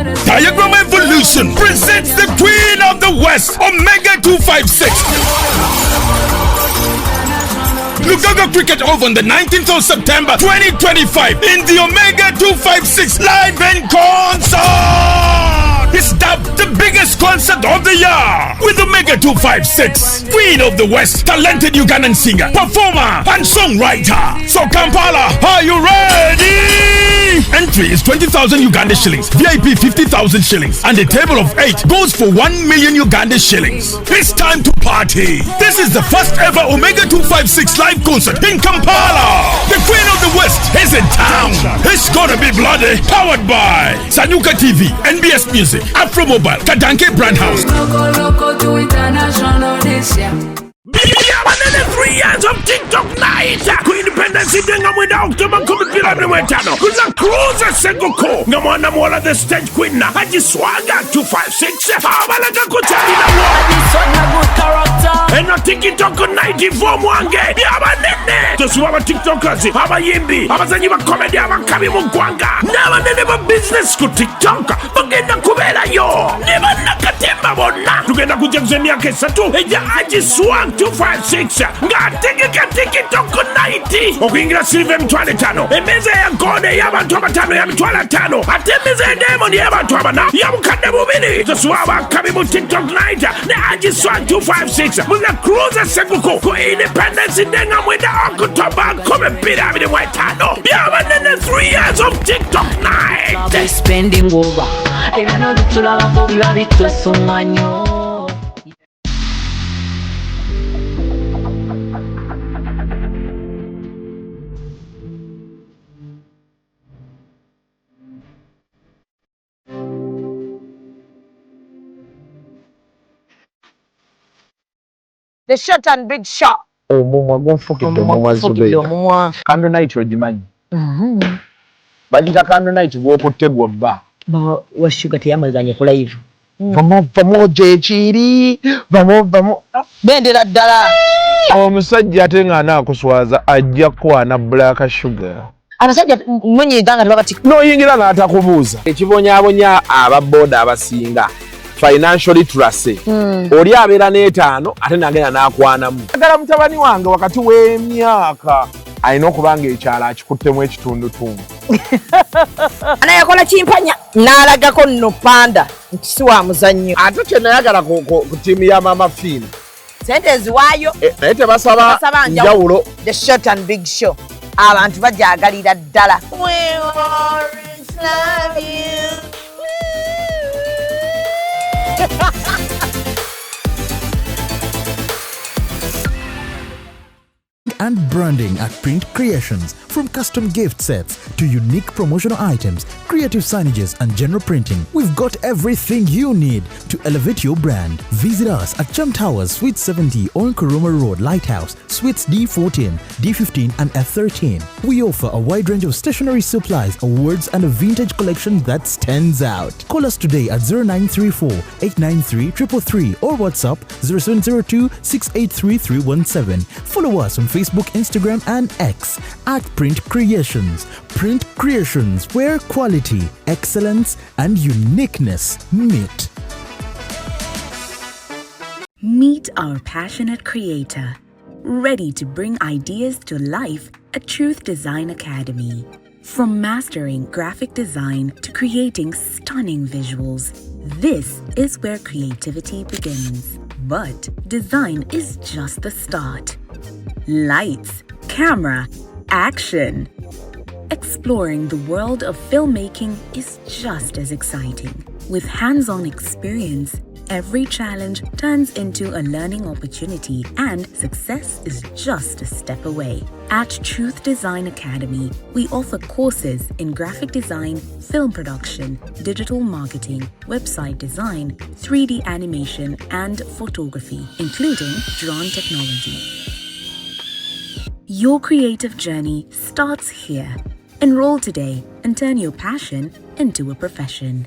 Diagram Evolution presents the Queen of the West, Omega 256. Lugaga Cricket Oval on the 19th of September 2025 in the Omega 256 live in concert. It's dubbed the biggest concert of the year with Omega 256, Queen of the West, talented Ugandan singer, performer, and songwriter. So Kampala, are you ready? Entry is 20,000 Uganda shillings, VIP 50,000 shillings, and a table of 8 goes for 1 million Uganda shillings. It's time to party. This is the first ever Omega 256 live concert in Kampala. The Queen of the West is in town. It's gonna be bloody. Powered by Sabuka TV, NBS Music, Afro Mobile, Kadanke Brand House. Another 3 years of TikTok night. Independence Denga without them and come to Mwetunulemu. Kuza cruise Sabuka. Ngamwana mwala the stage queen. Haji Swaga 256. Abalaga kutali na wo. Good character. And a TikTok 94 mwange. Yabanene. Tosuwa TikTokers. Abayimbi. Abazanyi ba comedy abakabi mugwanga. Nabanene ba business ku TikTok. Bagenda kubera yo. Neba nakatemba bonna. Tugenda kujja kuzemya kesatu. Eja Haji Swag 256 ngategeka TikTok 90 okuyingira silver emitwalo 5 emeza ya gode y'abantu abatano ya mitwalo 5 ate emeza ya diamond y'abantu abana yabukadde bubiri tosuwaba kabi mu TikTok night ne Haji Swag 256 muna cruise Sabuka ku Independence Denga mwenda October 2025 byabanene 3 years of TikTok night spending over ebino bitulaba ko biba bitosonganyo. The short and big shot. Oh, mama, go fuck it. Mama, candle night or demand. But you candle night walk with table bar. But what sugar Yamazanya for live? Vamos, Jechiri. Vamos. Bend it at Dala. Oh, Mr. Jatinga na kuswaza ajakwa na black sugar. And I said that when you done about it. No, yingira na atakubuza. Ekibonya ababoda abasinga. Financially trusted. Oli abera n'etaano ate nagenda n'akwanamu. Agala mutabani wange wakati w'emyaka alina okubanga ekyalo akikuttemu ekitundutundu. Anayakola kimpanya n'alagako nno panda nti si wa muzannyo. Ate kye nayagala ku ttiimu ya Mama Fina. Sente ziwaayo. Naye tebasaba njawulo. The short and big show. Abantu bajaagalira ddala. We always love you. And branding at Print Creations. From custom gift sets to unique promotional items, creative signages and general printing, we've got everything you need to elevate your brand. Visit us at Chum Towers, Suite 70 on Kuruma Road, Lighthouse, Suites D14, D15 and F13. We offer a wide range of stationery supplies, awards and a vintage collection that stands out. Call us today at 0934 893 333 or WhatsApp 0702 683 317. Follow us on Facebook, Instagram and X at Print Creations. Print Creations, where quality, excellence and uniqueness meet. Meet our passionate creator, ready to bring ideas to life at Truth Design Academy. From mastering graphic design to creating stunning visuals, this is where creativity begins. But design is just the start. Lights, camera, action. Exploring the world of filmmaking is just as exciting. With hands-on experience, every challenge turns into a learning opportunity and success is just a step away. At Truth Design Academy, we offer courses in graphic design, film production, digital marketing, website design, 3D animation, and photography, including drone technology. Your creative journey starts here. Enroll today and turn your passion into a profession.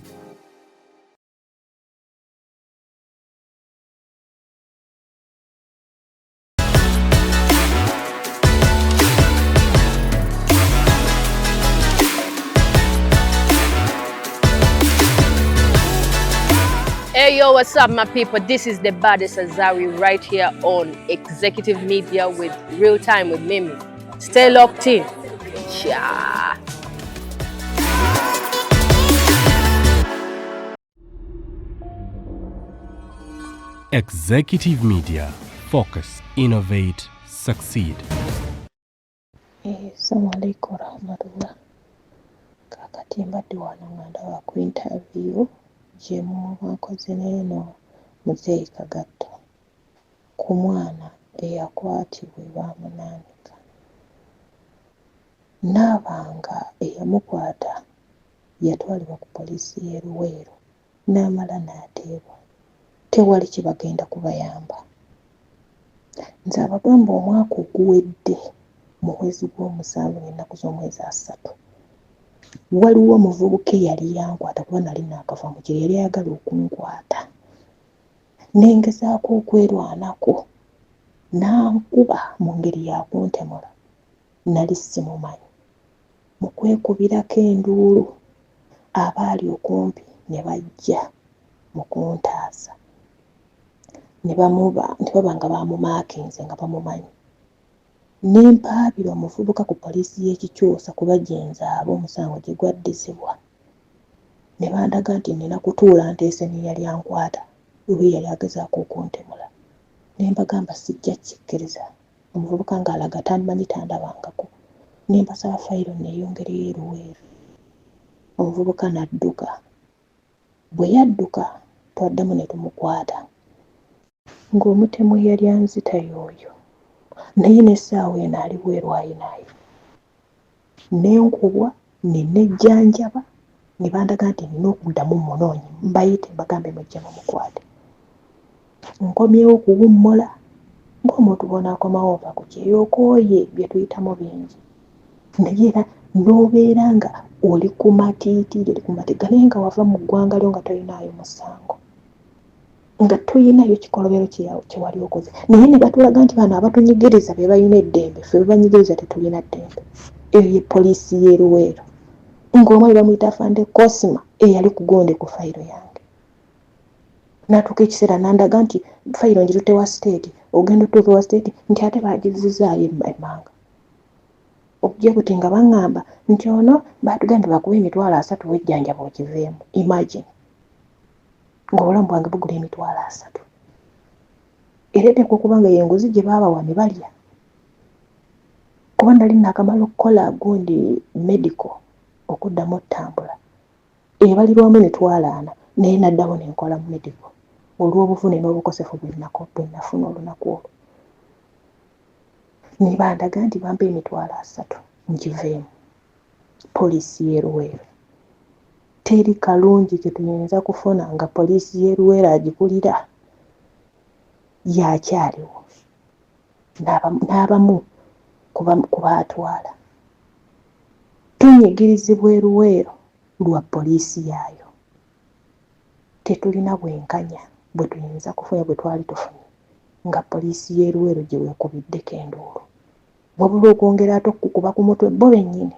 Hey yo, what's up, my people? This is the baddest Azawi right here on Executive Media with Real Time with Mimi. Stay locked in. Yeah. Executive Media. Focus, innovate, succeed. Assalamu alaikum warahmatullah. Kakati mbadde wano nga ndaba ku interview gye mwakoze n'eno Muzeeyi Kagatta ku mwana eyakwatibwa baamunaanika. N'abanga eyamukwata yatwalibwa ku poliisi y'e Luweero n'amala n'ateebwa. Tewali kye bagenda kubayamba. Nze abagamba omwaka oguwedde mu mwezi gw'omusanvu n'ennaku z'omwezi 3 waliwo omuvubuka eyali yankwata kuba nali naakava mu kiro yali ayagala okunkwata nengezaako okwerwanako n'ankuba mu ngeri ya kuntemula nali simumanyi mu kwekubirako enduulu abaali okumpi ne bajja mu kuntaasa ne baba nga bamumaakinze nga bamumanyi. Nempaabira omuvubuka ku poliisi y'Ekikyusa kuba gye nzaaba omusango gye gwaddizibwa. Ne bandaga nti nina kutuula nteese n'eyali ankwata oba yali agezaako okuntemula. Ne mbagamba sijja kikkiriza. Omuvubuka ng'alaga tandimanyi tandabangako. Ne mbasaba fayiro neeyongereyo e Luweero. Omuvubuka n'adduka. Bwe yadduka twaddemu ne tumukwata. Ng'omutemu yali anzita y'oyo. Naye n'essaawa eno ali bweru ayinaayo. N'enkubwa ne nejjanjaba ne bandaga nti nina okuddamu munoonyi mbayite mbagambe mujje mumukwate. Nkomyewo okuwummula ng'omuntu bw'onaakomawo ova ku kyeyokooye bye tuyitamu bingi. Naye era n'obeera nga oli ku matiitiri oli ku matega naye nga wava mu ggwanga lyo nga tolinaayo musango. Nga tuyinayo kikolobero kye wali okoze. Naye ne batulaga nti bano abatunyigiriza be balina eddembe, ffe be banyigiriza tetulina ddembe. Eyo ye poliisi y'e Luweero. Ng'omwami bamuyita Afande Cosima eyali kugonde ku fayiro yange. N'atuuka ekiseera n'andaga nti fayiro ngirute wa state, ogenda otuuke wa state nti ate baagizizaayo emmanga. Okujja kuti nga baŋŋamba nti ono baatugambye bakuba emitwalo 3 wejjanjaba okiveemu. Imagine. Ng'obulamu bwange bugula emitwalo 3. Era eteekwa okuba nga y'enguzi gye baabawa ne balya. Kuba nali naakamala okukola gundi medical okuddamu ottambula. Ebalirwamu emitwalo 4 naye naddamu ne nkola medical olw'obuvune n'obukosefu bwe nafuna olunaku olwo. Ne bandaga nti bampa emitwalo 3 ngiveemu. Poliisi y'e Luweero. Teri kalungi ke tuyinza kufuna nga poliisi y'e Luweero agikulira yakyaliwo n'abamu kubaatwala. Tunyigirizibwa e Luweero lwa poliisi yaayo. Tetulina bwenkanya bwe tuyinza kufuna bwe twali tufunye nga poliisi y'e Luweero gye weekubiddeko enduulu. Wabula okwongera ate okukuba ku mutwe bo bennyini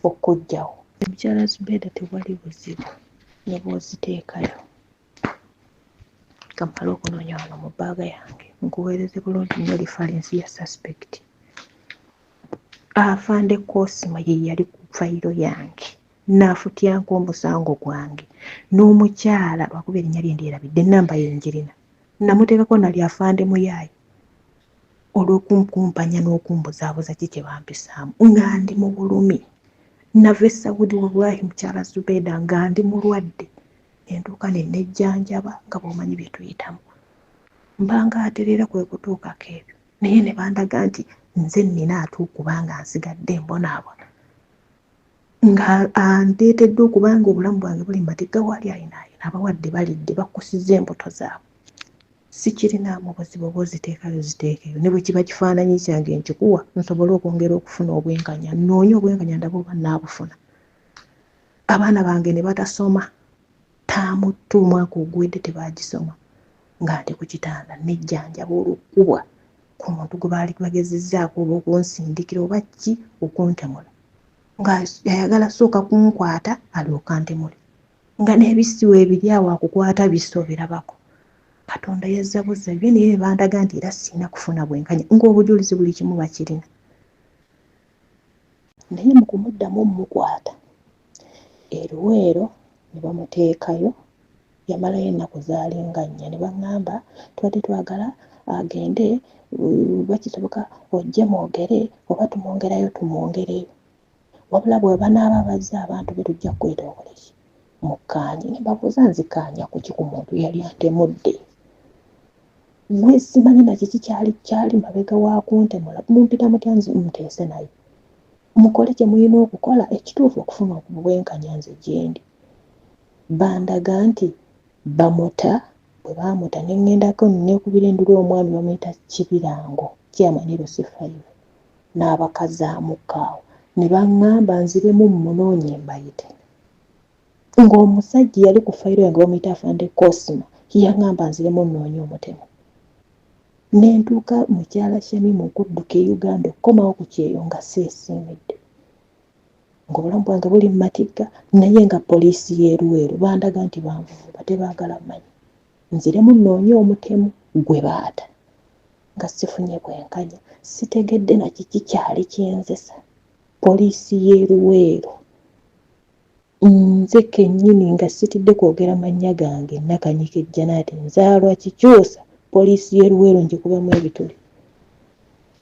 okuggyawo. Omukyala Zubeda tewali buzibu ne bw'oziteekayo. Kamala okunoonya wano mu bbaaga yange nkuweereze bulungi nnyo lifalensi ya suspect. Afande Cosima ye yali ku fayiro yange n'afutyanko omusango gwange n'omukyala lwakuba erinnya lye ndyerabidde ennamba ye njirina. Namuteekako nali afande muyaayi olw'okumkumpanya n'okumbuzaabuza ki kye bampisaamu nga ndi mu bulumi. Nava e Saudi wallahi mukyala Zubeda nga ndi mulwadde entuuka ne nejjanjaba nga bw'omanyi bye tuyitamu. Mbanga aterera kwe kutuukako ebyo naye ne bandaga nti nze nnina kubanga nsigadde mbonaabona nga andeetedde okubanga obulamu bwange buli mbatega wali ayinaayina abawadde balidde bakusiza embuto zaabwe. Sikirinaamu buzibu bw'oziteekayo ziteekeyo ne bwe kiba kifaananyi kyange nkikuwa nsobole okwongera okufuna obwenkanya nnoonye obwenkanya ndaba oba naabufuna. Abaana bange ne batasoma taamu tu mwaka oguwedde tebaagisoma nga ndi ku kitanda nejjanjaba olw'okkubwa ku muntu gwe baali bagezezzaako oba okunsindikira oba ki okuntemula nga yayagala sooka kunkwata alyoka ntemule nga n'ebisiwa ebiri awo akukwata biso birabako. Katonda yazza buzza byo naye bandaga nti era sina kufuna bwenkanya ng'obujulizi buli kimu bakirina. Naye mu kumuddamu mukwata eruweero ne bamuteekayo yamalayo ennaku zaalinga nnya ne baŋŋamba tubadde twagala agende bakisoboka ojje mwogere oba tumwongerayo tumwongereyo. Wabula bwe banaaba bazze abantu be tujja kweta okoleki mukkaanye ne babuuza nzikaanya kuki ku muntu yali antemudde. Gwe simanyi na kiki kyali mabega wa kuntemula mumpita mutya nzi muteese naye. Mukole kye mulina okukola ekituufu okufuna obwenkanya nze gye ndi. Bandaga nti bamuta bwe baamuta ne ŋŋendako neekubira endulu omwami bamuyita Kibirango kyamaniro sifayive n'abakazaamuka awo ne baŋŋamba nziremu mmunoonye mbayite. Ng'omusajja yali ku fayiro yange bamuyita Afande Cosima yaŋŋamba nziremu nnoonye omutemu. Ne ntuuka mukyala Shemi mu kudduka e Uganda okukomawo ku kyeyo nga seesiimidde. Ng'obulamu bwange buli mu matigga naye nga poliisi y'eruweero bandaga nti banvuba tebaagala mmanyi. Nziremu nnoonye omutemu gwe baata. Nga sifunye bwenkanya sitegedde na kiki kyali kyenzesa. Poliisi y'eruweero. Nze kennyini nga sitidde kwogera mannya gange Nakanyikijja naate nzaalwa Kikyusa. Poliisi y'eruweero ngikubamu ebituli.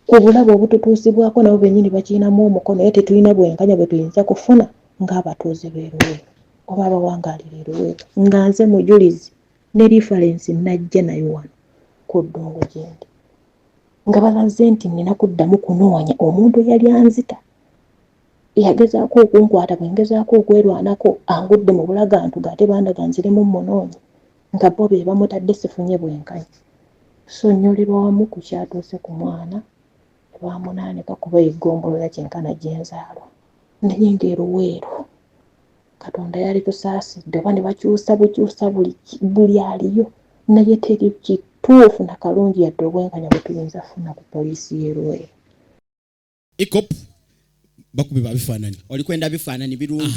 Ku bulabe obututuusibwako nabo bennyini bakiinamu omukono naye tetulina bwenkanya bwe tuyinza kufuna ng'abatuuze b'eruweero oba abawangaalira eruweero. Nga nze mujulizi ne lifalensi najja nayo wano ku ddungu gye ndi. Nga balaze nti nina kuddamu kunoonya omuntu eyali anzita. Yagezaako okunkwata bwe ngezaako okwerwanako angudde mu bulagantuga ate bandaga nziremu mmunoonye. Nga bo be bamutadde sifunye bwenkanya. Sonnyolirwa wamu ku kyatuuse ku mwana ne bamunaanika kuba eggombolola kyenkana gyenzaalwa. Naye ng'eruweero Katonda yali tusaasidde oba ne bakyusa bukyusa buli aliyo naye teri kituufu na kalungi yadde obwenkanya bwe tuyinza funa ku poliisi y'eruweero. ECOP bakube babifaananyi olikwenda bifaananyi birungi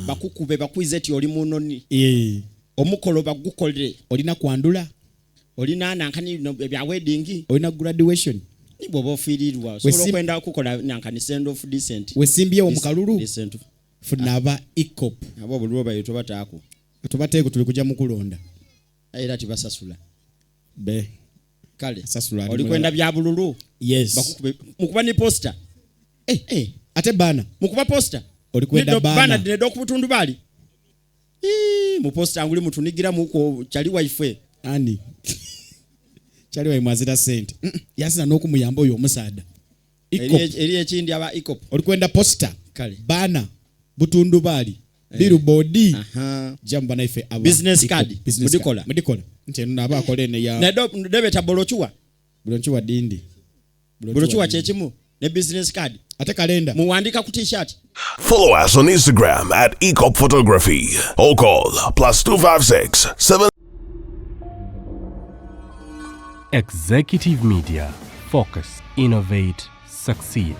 bakukube bakwize ti oli munoni omukolo bagukolere olina kwandula olina nankani bya wedding olina graduation nibo bofiirirwa so okwenda kukola nankani send of decent wesimbye omukalulu funaba ECOP abo bulwo bayito bataako tubateeko tuli kujja mukulonda era tibasasula be kale sasula olikwenda bya bululu yes bakukube mukuba ni poster ate bana mukuba poster olikwenda bana dinedo kubutundu bali mu poster anguli mutunigira muko chali wife ani chali wa mwazira sente yasina n'okumuyamba oyo omusaada eri ekindi aba ECOP olikwenda poster kale bana butundu bali billboard jamba na ife aba business card mudikola nteno naba akolene ya nedo debeta bolochuwa dindi bolochuwa chechimu ne business card ate kalenda muwandika ku t-shirt. Follow us on Instagram at ECOP Photography or call +256 7. Executive Media. Focus, innovate, succeed.